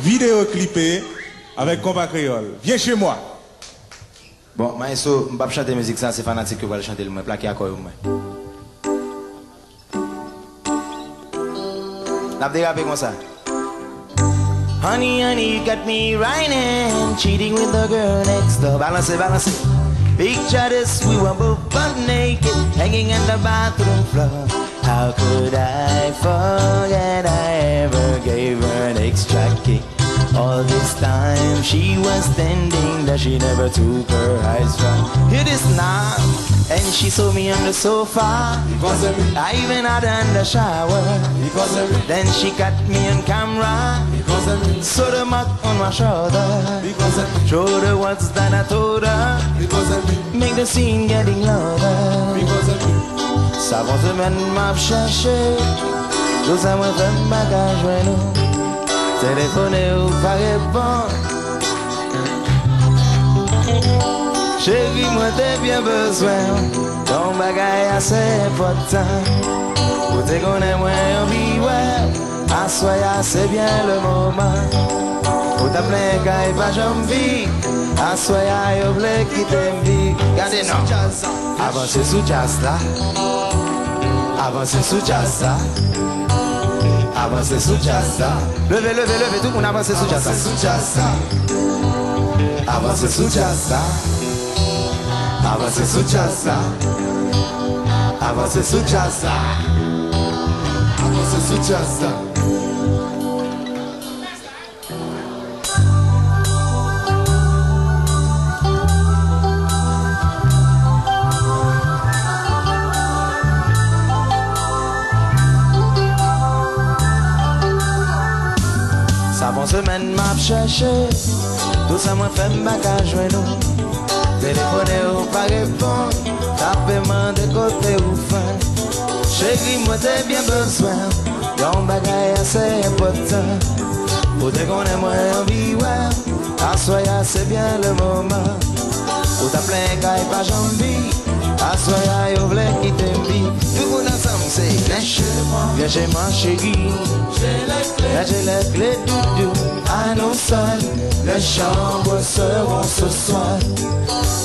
vidéo clippée avec Compas Créole. Viens chez moi. Bon, maestro, je ne vais pas chanter musique, ça c'est fanatique que je vais chanter le moins, plaqué à quoi au moins. N'a pas dérapé comme ça. Honey, honey, you got me whining, cheating with the girl next door. Balance it, balance it. Picture this, we were both butt naked, hanging on the bathroom floor. How could I forget I ever gave her an extra kick? All this time she was standing there, she never took her eyes from. Hear this now, and she saw me on the sofa. I even had her in the shower. Then she got me on camera. Saw the mark on my shoulder. Show the words that I told her. Make the scene getting louder. Ça va semaine m'a cherché. Tout ça m'a fait un bagage ouais nous. Téléphoner ou pas répondre. Chérie, moi t'ai bien besoin. Ton bagage assez important. Pour te connaître moi en vie ouais. Assoya c'est bien le moment. Pour t'appeler quand il va jambi. Assoya yo blé qui t'aime. Regardez non. Avancez sous jazz là. Avancez sous jazz là. Avancez sous jazz là. Levez, levez, levez, tout le monde avancez sous jazz là. Avancez sous jazz là. Avancez sous jazz là. Avancez sous jazz là. Avancez sous jazz là. Ça bon semaine m'a cherché. Tout ça m'a fait bagage ouais nous. Téléphoner ou pas répondre. Tapement de côté ou fin. Chérie moi t'ai bien besoin. Yon bagage assez important. Pour te connaître moi en vie ouais. Assoya c'est bien le moment. Pour t'appeler quand il pas jambi. Assoya yo vle qui t'aime. Tout le monde ensemble c'est viens chez moi. Viens chez moi chérie. J'ai les clés doudou à nous seuls. Les chambres seront ce soir.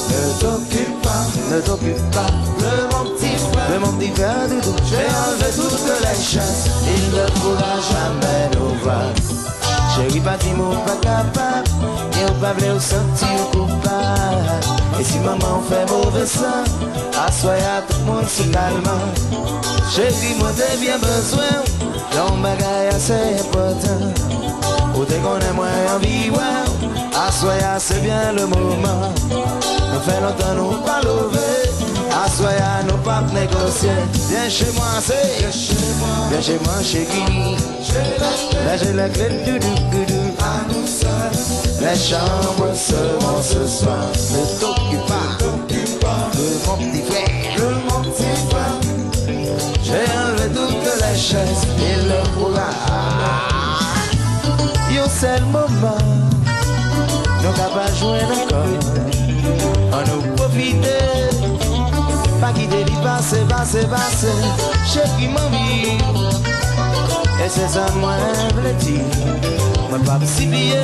Ne t'occupe pas, ne t'occupe pas. Le mon petit frère doudou. J'ai enlevé toutes les chances. Il ne pourra jamais nous voir. Chérie pas dit mon pas capable. Et on va vous sentir coupable. Et si maman fait mauvais sang, assoya tout le monde se calme. Chérie moi t'ai bien besoin. Yon bagay assez important. Ou te connais moi en vie ouais. Assoya c'est bien le moment. Nous fait longtemps nous pas lever. Assoya nous pas négocier. Viens chez moi c'est. Viens chez moi chérie. Là j'ai la clé du doudou. À nous seuls. Les chambres seront ce soir. Ne t'occupe pas. De mon petit frère. De mon petit frère. J'ai enlevé toutes les chaises et le foulard. Yo c'est le moment. Nous capables de jouer encore. On nous profite. Pas quitter l'y passer, passer, passer. Chérie mon vie. Et c'est ça moi je le dis. Moi pas si bien.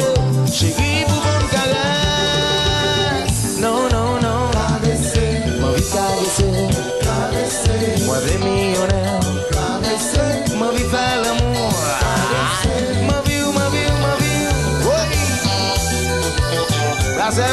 Chérie pour mon caresse. Non, non, non. Caresser. Moi vie caresser. Caresser. Moi vais millionnaire. Caresser. Moi vie faire l'amour. Caresser. Ma vie, ma vie, ma vie. Oui. Là c'est